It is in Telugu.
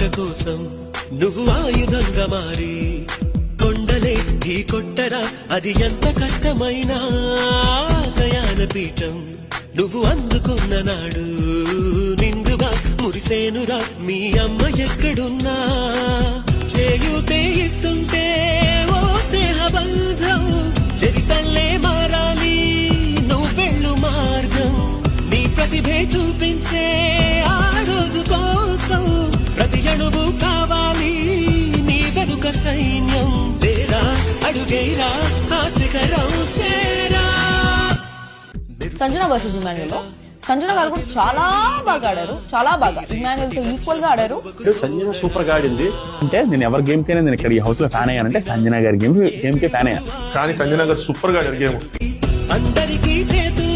మాట కోసం నువ్వు ఆయుధంగా మారి కొండలే ఢీ కొట్టరా అది ఎంత కష్టమైనా ఆశయాల పీఠం నువ్వు అందుకున్న నాడు నిండుగా మురిసేనురా మీ అమ్మ ఎక్కడున్నా చేయూతే ఇస్తుంటే ఓ స్నేహ బంధం చరితల్లే మారాలి నువ్వెళ్ళు మార్గం నీ ప్రతిభే చూపించే ఆ రోజు కోసం ప్రతి అణువు కావాలి నీ వెనుక సైన్యం లేరా అడుగేరా ఆ శిఖరం చేరా. సంజన వర్సెస్ ఇమాన్యుల్ లో సంజన గారు కూడా చాలా బాగా ఆడారు, చాలా బాగా ఇమాన్యుల్ తో ఈక్వల్ గా ఆడారు. సంజన సూపర్ గా ఆడింది. అంటే నేను ఎవరి గేమ్ కైనా నేను ఇక్కడ ఈ హౌస్ లో ఫ్యాన్ అయ్యానంటే సంజన గారి గేమ్ కే ఫ్యాన్ అయ్యాను. కానీ సంజన గారు సూపర్ గా ఆడారు గేమ్. అందరికీ చేతు